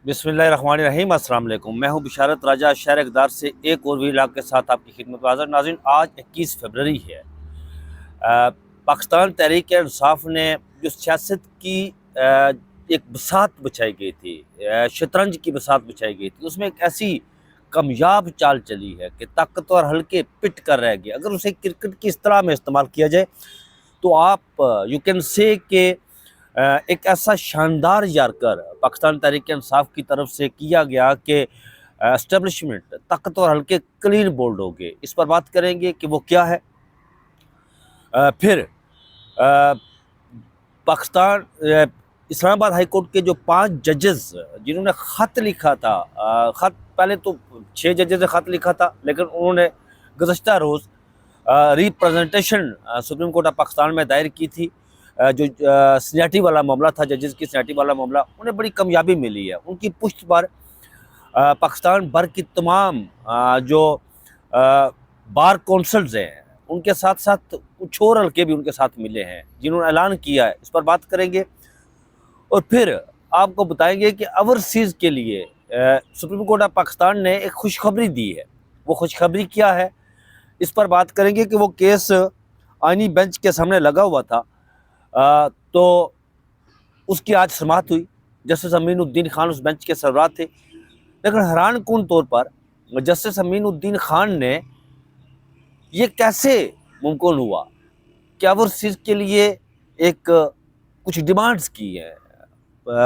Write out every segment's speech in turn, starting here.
बिस्मिल्लाहिर्रहमानिर्रहीम। अस्सलाम वालेकुम। मैं हूं बिशारत राजा शहर इक़दार से एक और व्लॉग के साथ आपकी खिदमत में हाज़िर। नाज़रीन, आज 21 फरवरी है। पाकिस्तान तहरीक इंसाफ ने जो सियासत की एक बसात बिछाई गई थी, शतरंज की बसात बिछाई गई थी, उसमें एक ऐसी कामयाब चाल चली है कि ताकतवर हल्के पिट कर रह गए। अगर उसे क्रिकेट की इस्तेलाह में इस्तेमाल किया जाए तो आप यू कैन से कि एक ऐसा शानदार यारकर पाकिस्तान तहरीक इंसाफ की तरफ से किया गया कि एस्टेब्लिशमेंट ताकतवर हल्के क्लीन बोल्ड हो गए। इस पर बात करेंगे कि वो क्या है। फिर पाकिस्तान इस्लामाबाद हाई कोर्ट के जो 5 जजेस जिन्होंने ख़त लिखा था, ख़त पहले तो 6 जजेस ने ख़त लिखा था, लेकिन उन्होंने गुज़श्ता रोज़ representation supreme court of Pakistan में दायर की थी। जो सीनियरिटी वाला मामला था, जजेस की सीनियरिटी वाला मामला, उन्हें बड़ी कामयाबी मिली है। उनकी पुष्ट पर पाकिस्तान भर की तमाम जो बार कौंसल्स हैं, उनके साथ साथ कुछ और हल्के भी उनके साथ मिले हैं जिन्होंने ऐलान किया है। इस पर बात करेंगे और फिर आपको बताएंगे कि ओवरसीज़ के लिए सुप्रीम कोर्ट ऑफ पाकिस्तान ने एक खुशखबरी दी है। वो खुशखबरी क्या है, इस पर बात करेंगे कि वो केस आईनी बेंच के सामने लगा हुआ था, तो उसकी आज समाअत हुई। जस्टिस अमीनुद्दीन खान उस बेंच के सरबराह थे, लेकिन हैरान कुन तौर पर जस्टिस अमीनुद्दीन खान ने ये कैसे मुमकिन हुआ कि ओवरसीज़ के लिए एक कुछ डिमांड्स की हैं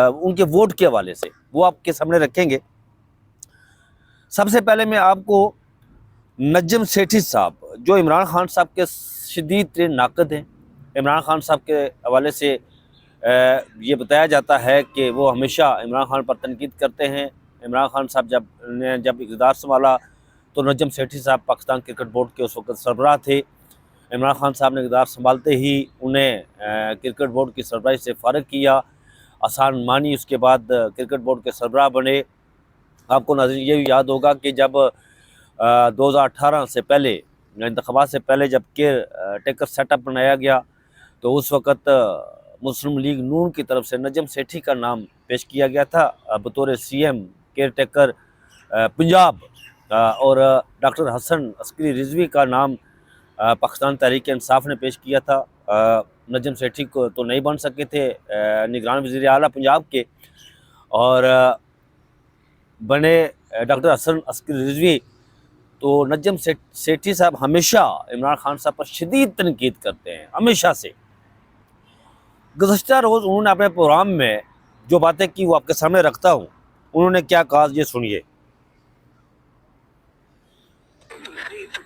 उनके वोट के हवाले से, वो आपके सामने रखेंगे। सबसे पहले मैं आपको नजम सेठी साहब, जो इमरान खान साहब के शदीद तरीन नाक़द हैं, इमरान खान साहब के हवाले से ये बताया जाता है कि वो हमेशा इमरान खान पर तनकीद करते हैं। इमरान खान साहब जब इक़्तिदार संभाला तो नजम सेठी साहब पाकिस्तान क्रिकेट बोर्ड के उस वक्त सरबराह थे। इमरान खान साहब ने इक़्तिदार संभालते ही उन्हें क्रिकेट बोर्ड की सरबराही से फ़ारिग किया। आसान मानी उसके बाद क्रिकेट बोर्ड के सरबराह बने। आपको नाज़रीन ये भी याद होगा कि जब 2018 से पहले, इंतख़ाबात से पहले, जब केयर टेकर सेटअप बनाया गया तो उस वक़्त मुस्लिम लीग नून की तरफ से नजम सेठी का नाम पेश किया गया था बतौर CM केयर टेकर पंजाब, और डॉक्टर हसन अस्करी रिजवी का नाम पाकिस्तान तहरीक इंसाफ ने पेश किया था। नजम सेठी को तो नहीं बन सके थे निगरान वज़ीर आला पंजाब के, और बने डॉक्टर हसन अस्करी रिजवी। तो नजम सेठी साहब हमेशा इमरान खान साहब पर शदीद तनकीद करते हैं, हमेशा से। गुज़श्ता रोज़ उन्होंने अपने प्रोग्राम में जो बातें की वो आपके सामने रखता हूँ। उन्होंने क्या कहा, ये सुनिए।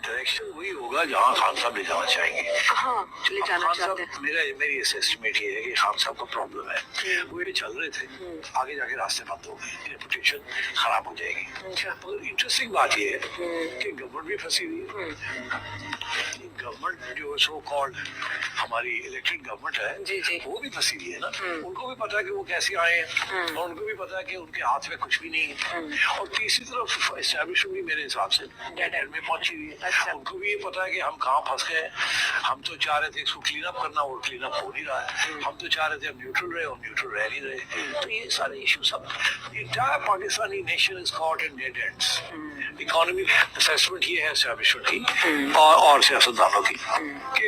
डायरेक्शन वही होगा जहाँ खान साहब ले जाना चाहेंगे। हाँ, ले जाना चाहते हैं। मेरी एस्टिमेट ये है कि खान साहब का प्रॉब्लम है, वो ये चल रहे थे, आगे जाके रास्ते बंद हो गए, रेपुटेशन खराब हो जाएगी। मगर इंटरेस्टिंग बात ये है कि गवर्नमेंट भी फंसी हुई है। गवर्नमेंट जो सो कॉल्ड हमारी इलेक्टेड गवर्नमेंट है, वो भी फंसी हुई है ना। उनको भी पता है कि वो कैसे आए हैं, और उनको भी पता है कि उनके हाथ में कुछ भी नहीं है। और तीसरी तरफ एस्टैब्लिशमेंट भी मेरे हिसाब से डेड एंड में पहुंची हुई है। उनको भी ये पता है कि हम कहाँ फंस गए। हम तो चाह रहे थे इसको क्लीन अप करना, और क्लीन अप हो नहीं रहा है। हम तो चाह रहे थे हम न्यूट्रल रहे, और न्यूट्रल रह नहीं रहे। तो ये सारे इशू सब, entire Pakistani nation is caught in dead ends. Economic assessment ये है एस्टैब्लिशमेंट की और सियासतदानों की कि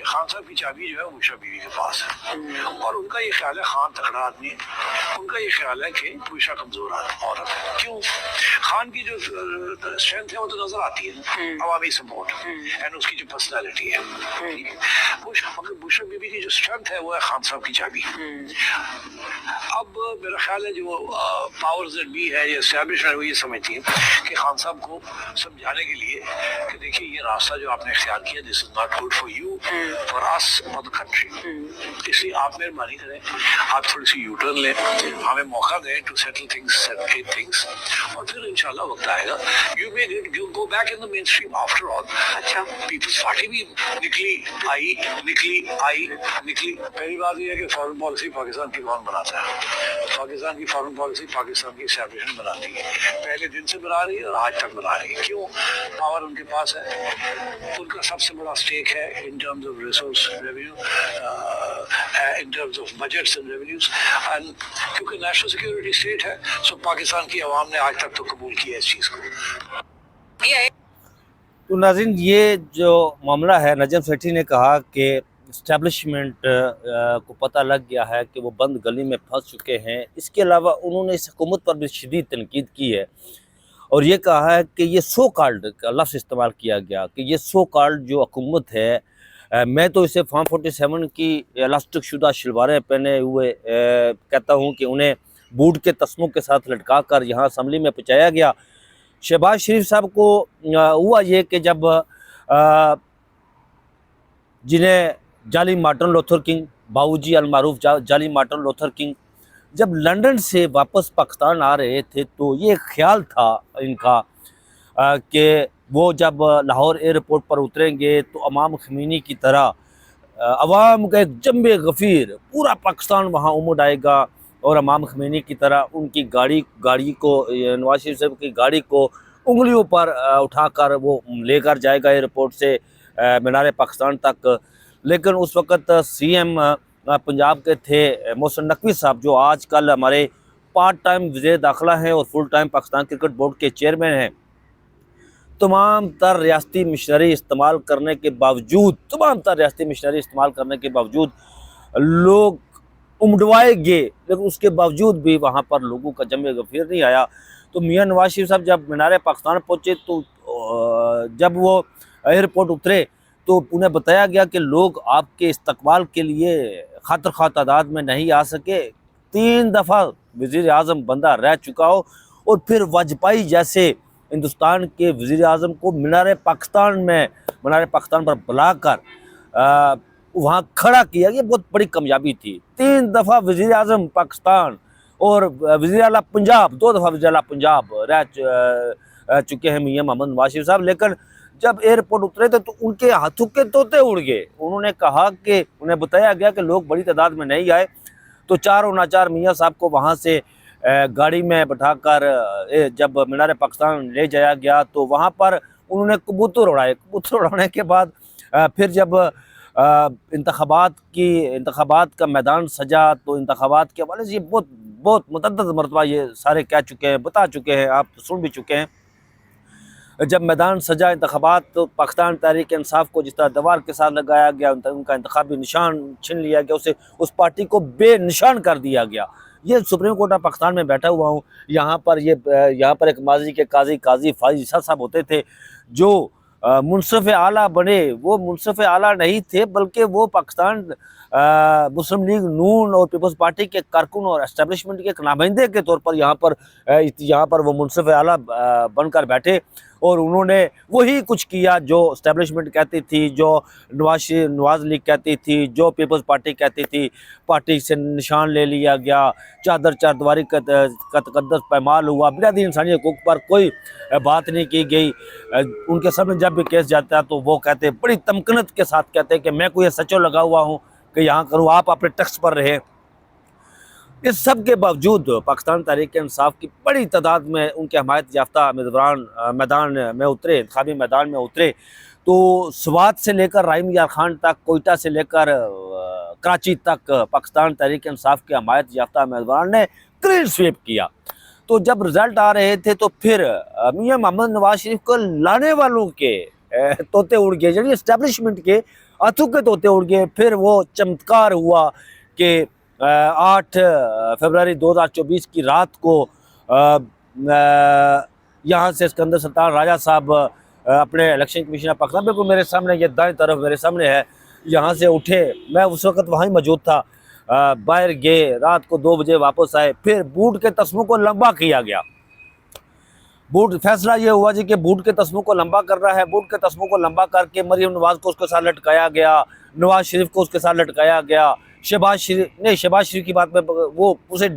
खान साहब की चाबी जो है उषा बीवी के पास है, और उनका ये ख्याल है खान तगड़ा आदमी है, उनका ये ख्याल है कि उषा कमजोर औरत है। क्यों? खान की जो स्ट्रेंथ है वो तो नजर आती है, अवामी सपोर्ट एंड उसकी जो पर्सनालिटी है। मगर उषा बीवी की जो स्ट्रेंथ है वो है खान साहब की चाबी। अब मेरा ख्याल है जो पावर्स दैट बी है, ये एस्टैब्लिशमेंट, वो ये समझती है कि खान साहब को समझाने के लिए कि देखिए ये रास्ता जो आपने इख्तियार किया, this is not good for you, for us, for the country. इसलिए आप मेहरबानी करें, आप थोड़ी सी यू टर्न लें, हमें मौका दें टू सेटल थिंग्स, और फिर इंशाल्लाह वक्त आएगा। You may go back in the main stream after all. अच्छा, पीपल्स पार्टी भी निकली आई। पहली बात ये है कि फॉरेन पॉलिसी पाकिस्तान की कौन बनाता है? पाकिस्तान की फॉरेन पॉलिसी पाकिस्तान की एस्टैब्लिशमेंट बनाती है, पहले दिन से बना रही है और आज तक बना रही है। क्यों? पावर उनके पास है, उनका सबसे बड़ा स्टेक है in terms of of resource revenue, in terms of budgets and revenues. And क्योंकि national security state है, so पाकिस्तान की आवाम ने आज तक तो कबूल किया इस चीज़ को। तो नाज़रीन, ये जो मामला है, नजम सेठी ने कहा कि इस्टेब्लिशमेंट को पता लग गया है कि वो बंद गली में फंस चुके हैं। इसके अलावा उन्होंने इस हुकूमत पर भी शदीद तनकीद की है और ये कहा है कि ये सो कॉल्ड का लफ्ज़ इस्तेमाल किया गया कि ये सो कॉल्ड जो हुकूमत है, मैं तो इसे फार्म 47 की इलास्टिक शुदा शलवारें पहने हुए कहता हूँ कि उन्हें बूट के तस्मों के साथ लटका कर यहाँ असम्बली में पहुँचाया गया। शहबाज शरीफ साहब को हुआ ये कि जब जिन्हें जाली मार्टिन लूथर किंग, बाबूजी अलमारूफ जाली मार्टिन लूथर किंग, जब लंदन से वापस पाकिस्तान आ रहे थे तो ये ख्याल था इनका कि वो जब लाहौर एयरपोर्ट पर उतरेंगे तो इमाम ख़मीनी की तरह अवाम का एक जंबे गफ़ीर पूरा पाकिस्तान वहाँ उमड़ आएगा और इमाम ख़मीनी की तरह उनकी गाड़ी को, नवाज शरीफ साहब की गाड़ी को उंगलियों पर उठाकर वो लेकर जाएगा एयरपोर्ट से मीनार पाकिस्तान तक। लेकिन उस वक़्त सीएम पंजाब के थे मोहसिन नकवी साहब, जो आजकल हमारे पार्ट टाइम वज़ीर दाखिला हैं और full time Pakistan cricket board के चेयरमैन हैं। तमाम तर रियासती मिशनरी इस्तेमाल करने के बावजूद लोग उमड़वाए गए, लेकिन उसके बावजूद भी वहाँ पर लोगों का जमे गफीर नहीं आया। तो मियां नवाज शरीफ साहब जब मीनार पाकिस्तान पहुँचे तो जब वो एयरपोर्ट उतरे तो उन्हें बताया गया कि लोग आपके इस्तकबाल के लिए खातर खा तादाद में नहीं आ सके। 3 दफ़ा वज़ीर आज़म बंदा रह चुका हो और फिर वाजपेयी जैसे हिंदुस्तान के वज़ीर आज़म को मीनार पाकिस्तान पर बुलाकर वहाँ खड़ा किया, ये बहुत बड़ी कामयाबी थी। 3 दफ़ा वज़ीर आज़म पाकिस्तान और वज़ीर आला पंजाब, 2 दफ़ा वज़ीर आला पंजाब रह चुके हैं मियां मोहम्मद नवाज शरीफ साहब। लेकिन जब एयरपोर्ट उतरे थे तो उनके हाथों के तोते उड़ गए। उन्होंने कहा कि उन्हें बताया गया कि लोग बड़ी तादाद में नहीं आए, तो चारों नाचार मियां साहब को वहाँ से गाड़ी में बैठाकर जब मीनार पाकिस्तान ले जाया गया तो वहाँ पर उन्होंने कबूतर उड़ाए। कबूतर उड़ाने के बाद फिर जब इंतखाबात का मैदान सजा तो इंतखाबात के हवाले से ये बहुत मुतअद्दिद मरतबा ये सारे कह चुके हैं, बता चुके हैं, आप सुन भी चुके हैं। जब मैदान सजा इंतखाबात तो पाकिस्तान तहरीक इंसाफ को जिस तरह दीवार के साथ लगाया गया, उनका इंतखाबी निशान छीन लिया गया, उसे उस पार्टी को बेनिशान कर दिया गया। ये सुप्रीम कोर्ट ऑफ पाकिस्तान में बैठा हुआ हूँ, यहाँ पर एक माजी के काजी फाइज साहब होते थे जो मुनसिफ आला बने। वो मुनसिफ आला नहीं थे बल्कि वो पाकिस्तान मुस्लिम लीग नून और पीपल्स पार्टी के कारकुन और एस्टेब्लिशमेंट के एक नुमाइंदे के तौर पर यहाँ पर वो मुनसिफ आला बनकर बैठे और उन्होंने वही कुछ किया जो एस्टेब्लिशमेंट कहती थी, जो नवाज लीग कहती थी, जो पीपल्स पार्टी कहती थी। पार्टी से निशान ले लिया गया, चादर चारदीवारी का तकद्दस पैमाल हुआ, बुनियादी इंसानी हकूक़ पर कोई बात नहीं की गई। उनके सामने जब भी केस जाता है तो वो कहते बड़ी तमकनत के साथ कहते कि मैं कोई सचो लगा हुआ हूँ कि यहाँ करूँ, आप अपने टैक्स पर रहे। इस सब के बावजूद पाकिस्तान तहरीक इंसाफ की बड़ी तादाद में उनके हमायत याफ्ता उम्मीदवार मैदान में उतरे, इंतखाबी मैदान में उतरे। तो स्वात से लेकर राइम यार खान तक, कोयटा से लेकर कराची तक पाकिस्तान तहरीक इंसाफ के हमायत याफ्ता उम्मीदवार ने क्लीन स्वीप किया। तो जब रिज़ल्ट आ रहे थे तो फिर मियां मोहम्मद नवाज शरीफ को लाने वालों के तोते उड़ गए, यानी इस्टेब्लिशमेंट के हाथों के तोते उड़ गए। फिर वो चमत्कार हुआ कि 8 फरवरी 2024 की रात को यहाँ से सिकंदर सुल्तान राजा साहब अपने इलेक्शन कमीशन ऑफ पाकिस्तान, बिल्कुल मेरे सामने, ये दाएं तरफ मेरे सामने है, यहाँ से उठे। मैं उस वक़्त वहाँ ही मौजूद था। बाहर गए, रात को 2 बजे वापस आए। फिर बूट के तस्मों को लंबा किया गया। फैसला ये हुआ जी कि बूट के तस्मों को लंबा करना है। बूट के तस्मों को लंबा करके मरीम नवाज को उसके साथ लटकाया गया, नवाज शरीफ को उसके साथ लटकाया गया। शहबाज शरीफ की बात में वो उसे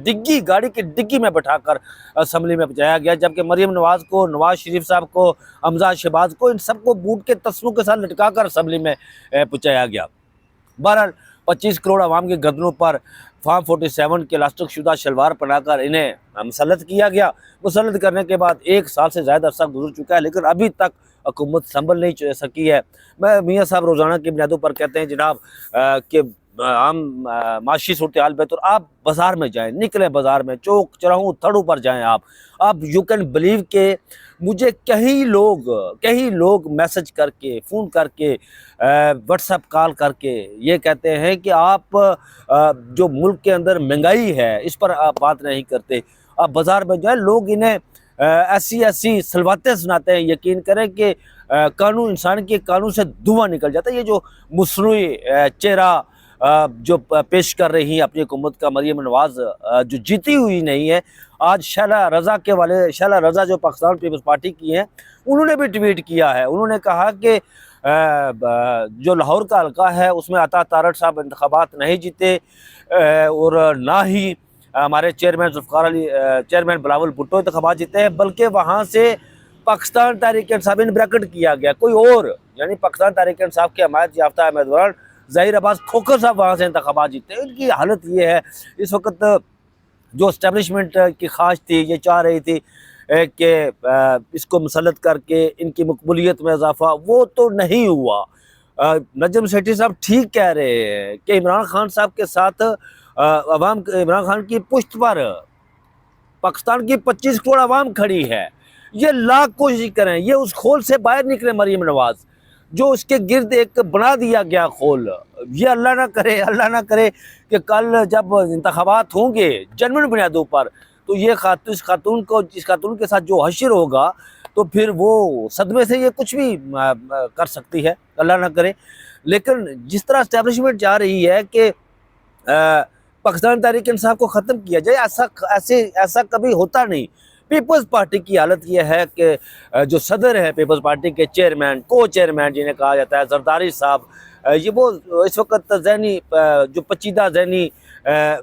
गाड़ी की डिग्गी में बैठाकर असम्बली में पहुँचाया गया, जबकि मरीम नवाज को, नवाज शरीफ साहब को, हमजा शहबाज को, इन सबको बूट के तस्मों के साथ लटकाकर असम्बली में पहुँचाया गया। बहरहाल 25 करोड़ आवाम के गर्दनों पर फार्म 47 के इलास्टिक शुदा शलवार पहनाकर इन्हें मुसल्लत किया गया। मुसल्लत करने के बाद 1 साल से ज़्यादा अरसा गुजर चुका है, लेकिन अभी तक हुकूमत संभल नहीं सकी है। मैं मियाँ साहब रोज़ाना की बुनियादों पर कहते हैं जनाब कि हम माशी सूरत हाल बेहतर, आप बाज़ार में जाएं, निकलें बाज़ार में, चौक चौराहों थड़ों पर जाएं आप यू कैन बिलीव के मुझे कई लोग मैसेज करके, फ़ोन करके, व्हाट्सएप कॉल करके ये कहते हैं कि आप जो मुल्क के अंदर महंगाई है इस पर आप बात नहीं करते, आप बाज़ार में जाएं। लोग इन्हें ऐसी सलवातें सुनाते हैं, यकीन करें कि कानून, इंसान के कानून से धुआं निकल जाता है। ये जो मसनूई चेहरा जो पेश कर रही हैं अपनी हुकूमत का मरियम नवाज, जो जीती हुई नहीं है। आज शैला रज़ा जो पाकिस्तान पीपल्स पार्टी की हैं, उन्होंने भी ट्वीट किया है। उन्होंने कहा कि जो लाहौर का हल्का है उसमें अता तारड़ साहब इंतखाबात नहीं जीते और ना ही हमारे चेयरमैन बिलावल भुट्टो इंतखाबात जीते हैं, बल्कि वहाँ से पाकिस्तान तहरीक इंसाफ इन ब्रैकेट किया गया कोई और, यानी पाकिस्तान तहरीक इंसाफ के हमायत याफ्ता उम्मीदवार ज़हीर अब्बास खोखर साहब वहाँ से इंतखाबात जीते हैं। इनकी हालत ये है इस वक्त, जो इस्टेब्लिशमेंट की ख्वाहिश थी, ये चाह रही थी कि इसको मुसल्लत करके इनकी मकबूलियत में इजाफा, वो तो नहीं हुआ। नजम सेठी साहब ठीक कह रहे हैं कि इमरान खान साहब के साथ अवाम, इमरान खान की पुश्त पर पाकिस्तान की 25 करोड़ अवाम खड़ी है। ये लाख कोशिश करें, ये उस खोल से बाहर निकले मरीम नवाज, जो इसके गिर्द एक बना दिया गया खोल। ये अल्लाह ना करे कि कल जब इंतखाबात होंगे जनवन बुनियादों पर, तो ये इस खातून के साथ जो हशर होगा, तो फिर वो सदमे से ये कुछ भी कर सकती है, अल्लाह ना करे। लेकिन जिस तरह इस्टेब्लिशमेंट जा रही है कि पाकिस्तान तहरीक इंसाफ को ख़त्म किया जाए, ऐसा कभी होता नहीं। पीपल्स पार्टी की हालत यह है कि जो सदर है पीपल्स पार्टी के चेयरमैन, को चेयरमैन जिन्हें कहा जाता है, जरदारी साहब, ये वो इस वक्त जो पेचीदा ज़हनी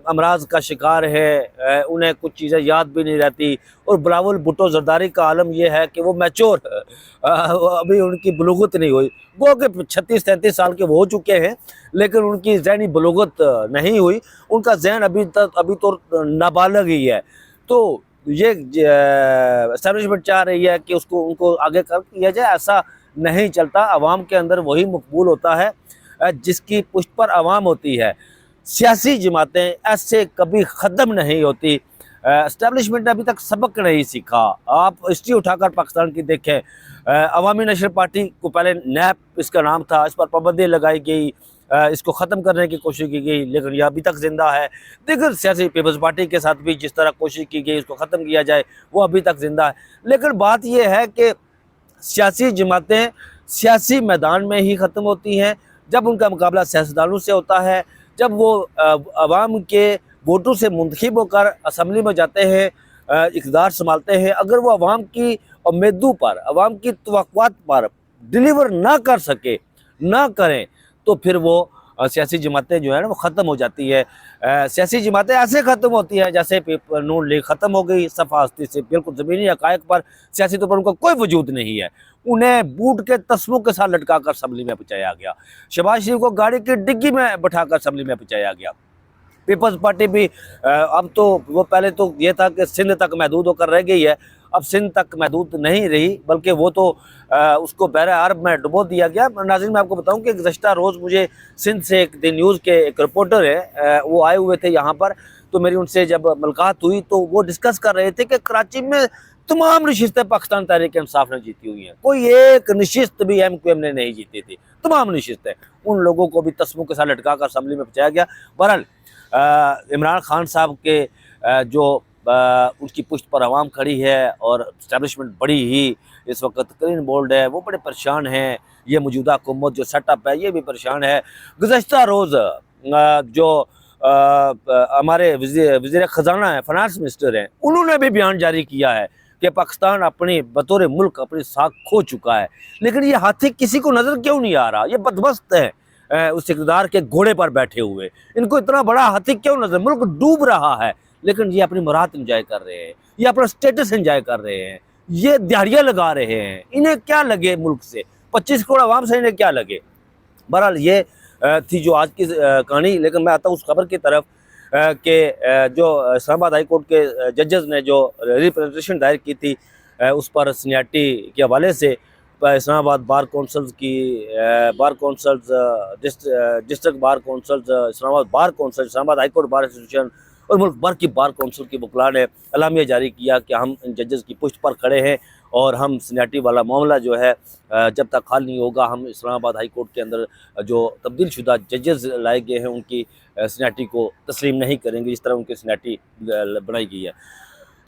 अमराज का शिकार है, उन्हें कुछ चीज़ें याद भी नहीं रहती। और बिलावल भुट्टो जरदारी का आलम यह है कि वो मैच्योर है, अभी उनकी बलूगत नहीं हुई। वो कि 36-33 साल के वो हो चुके हैं, लेकिन उनकी ज़हनी बलूगत नहीं हुई, उनका जहन अभी तो नाबालग ही है। तो ये एस्टेब्लिशमेंट चाह रही है कि उनको आगे कर किया जाए, ऐसा नहीं चलता। अवाम के अंदर वही मकबूल होता है जिसकी पुष्ट पर अवाम होती है। सियासी जमातें ऐसे कभी ख़त्म नहीं होती। एस्टेब्लिशमेंट ने अभी तक सबक नहीं सीखा। आप हिस्ट्री उठाकर पाकिस्तान की देखें, अवामी नेशनल पार्टी को पहले नैप इसका नाम था, इस पर पाबंदी लगाई गई, इसको ख़त्म करने की कोशिश की गई, लेकिन यह अभी तक ज़िंदा है। दीगर सियासी पीपल्स पार्टी के साथ भी जिस तरह कोशिश की गई इसको ख़त्म किया जाए, वो अभी तक ज़िंदा है। लेकिन बात यह है कि सियासी जमातें सियासी मैदान में ही ख़त्म होती हैं, जब उनका मुकाबला सियासतदानों से होता है, जब वो अवाम के वोटों से मुंतखब होकर असम्बली में जाते हैं, इक़्तिदार संभालते हैं। अगर वो अवाम की उम्मीदों पर, अवाम की तवक्कुआत पर डिलीवर ना कर सके, ना करें, तो फिर वो सियासी जमातें जो है ना वो ख़त्म हो जाती है। सियासी जमातें ऐसे ख़त्म होती हैं जैसे नून लीग ख़त्म हो गई, सफ़ा हस्ती से बिल्कुल ज़मीनी हक़ाइक़ पर सियासी तौर पर उनका कोई वजूद नहीं है। उन्हें बूट के तस्मों के साथ लटका कर असम्बली में पहुँचाया गया, शहबाज शरीफ को गाड़ी की डिग्गी में बैठाकर असम्बली में पहुँचाया गया। पीपल्स पार्टी भी अब तो, वो पहले तो ये था कि सिंध तक महदूद होकर रह गई है, अब सिंध तक महदूद नहीं रही, बल्कि वो तो उसको बहर अरब में डुबो दिया गया। नाज़रीन, मैं आपको बताऊं कि गुज़श्ता रोज़ मुझे सिंध से एक दी न्यूज़ के एक रिपोर्टर है, वो आए हुए थे यहाँ पर, तो मेरी उनसे जब मुलाकात हुई तो वो डिस्कस कर रहे थे कि कराची में तमाम नशिस्तें पाकिस्तान तहरीक इंसाफ ने जीती हुई हैं, कोई एक नशिस्त भी MQM ने नहीं जीती थी, तमाम नशिस्तें। उन लोगों को भी तस्मों के साथ लटका कर असम्बली में पहुँचाया गया। बहरहाल इमरान खान साहब के जो उनकी पुश्त पर आवाम खड़ी है और इस्टेब्लिशमेंट बड़ी ही इस वक्त क्लीन बोल्ड है, वो बड़े परेशान हैं। ये मौजूदा हुकूमत जो सेटअप है ये भी परेशान है। गुज़श्ता रोज़ जो हमारे वज़ीर ख़जाना है, फाइनेंस मिनिस्टर हैं, उन्होंने भी बयान जारी किया है कि पाकिस्तान अपनी बतौर मुल्क अपनी साख खो चुका है। लेकिन ये हाथी किसी को नज़र क्यों नहीं आ रहा? ये बदबस्त है उस इक़्तिदार के घोड़े पर बैठे हुए, इनको इतना बड़ा हाथी क्यों नजर? मुल्क डूब रहा है लेकिन ये अपनी मुराद एंजॉय कर रहे हैं, ये अपना स्टेटस एंजॉय कर रहे हैं, ये दिहाड़ियाँ लगा रहे हैं। इन्हें क्या लगे मुल्क से? 25 करोड़ आवाम से इन्हें क्या लगे? बहरहाल ये थी जो आज की कहानी। लेकिन मैं आता हूँ उस खबर की तरफ कि जो इस्लामाबाद हाई कोर्ट के जजेस ने जो रिप्रेजेंटेशन दायर की थी उस पर सीनियरिटी के हवाले से, اسلام آباد بار کونسلز کی bar councils district bar councils اسلام آباد بار کونسل اسلام آباد ہائی کورٹ بار ایسوسیشن اور ملک بھر کی بار کونسل کے وکلاء نے اعلامیہ جاری کیا کہ ہم ان ججز کی پشت پر کھڑے ہیں اور ہم سینیٹری والا معاملہ جو ہے جب تک حل نہیں ہوگا ہم اسلام آباد ہائی کورٹ کے اندر جو تبدیل شدہ ججز لائے گئے ہیں ان کی سینیٹری کو تسلیم نہیں کریں گے جس طرح ان کی سینیٹری بنائی گئی ہے۔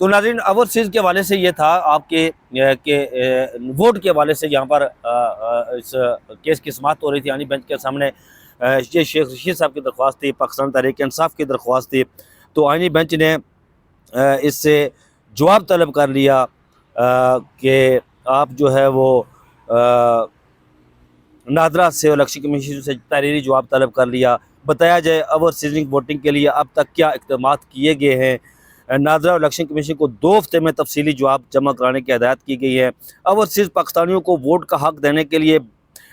تو ناظرین اوورسیز کے حوالے سے یہ تھا آپ کے کہ ووٹ کے حوالے سے یہاں پر اس کیس کی سماعت ہو رہی تھی، یعنی بینچ کے سامنے یہ شیخ رشید صاحب کی درخواست تھی، پاکستان تحریک انصاف کی درخواست تھی، تو آئینی بینچ نے اس سے جواب طلب کر لیا کہ آپ جو ہے وہ نادرا سے الیکشن کمیشن سے تحریری جواب طلب کر لیا، بتایا جائے اوورسیزنگ ووٹنگ کے لیے اب تک کیا اقدامات کیے گئے ہیں، ناظرہ الیکشن کمیشن کو 2 ہفتے میں تفصیلی جواب جمع کرانے کی ہدایت کی گئی ہے۔ اوورسیز پاکستانیوں کو ووٹ کا حق دینے کے لیے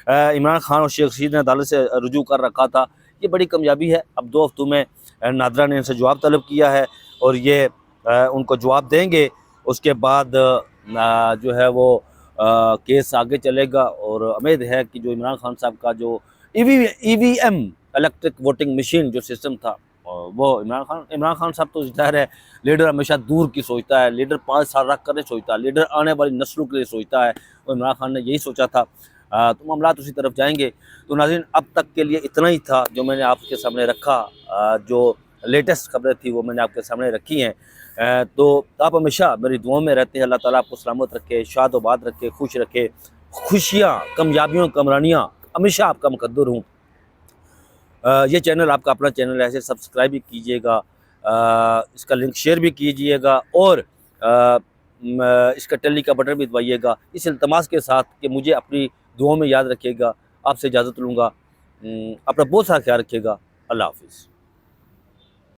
عمران خان اور شیخ رشید نے عدالت سے رجوع کر رکھا تھا، یہ بڑی کامیابی ہے۔ اب 2 ہفتوں میں ناظرہ نے ان سے جواب طلب کیا ہے اور یہ ان کو جواب دیں گے، اس کے بعد جو ہے وہ کیس آگے چلے گا، اور امید ہے کہ جو عمران خان صاحب کا جو ای وی ایم الیکٹرک ووٹنگ مشین جو سسٹم تھا وہ عمران خان صاحب تو ظاہر ہے لیڈر ہمیشہ دور کی سوچتا ہے، لیڈر 5 سال رکھ کر نہیں سوچتا، لیڈر آنے والی نسلوں کے لیے سوچتا ہے، اور عمران خان نے یہی سوچا تھا، تو معاملات اسی طرف جائیں گے۔ تو ناظرین اب تک کے لیے اتنا ہی تھا جو میں نے آپ کے سامنے رکھا، جو لیٹسٹ خبریں تھی وہ میں نے آپ کے سامنے رکھی ہیں، تو آپ ہمیشہ میری دعاؤں میں رہتے ہیں، اللہ تعالیٰ آپ کو سلامت رکھے، شاد و باد رکھے، خوش رکھے، خوشیاں، کامیابیوں، کامرانیاں ہمیشہ آپ کا مقدر ہوں۔ یہ چینل آپ کا اپنا چینل ہے، اسے سبسکرائب بھی کیجئے گا، اس کا لنک شیئر بھی کیجئے گا، اور اس کا ٹیلی کا بٹن بھی دبائیے گا، اس التماس کے ساتھ کہ مجھے اپنی دعاؤں میں یاد رکھیے گا۔ آپ سے اجازت لوں گا، اپنا بہت سارا خیال رکھیے گا، اللہ حافظ۔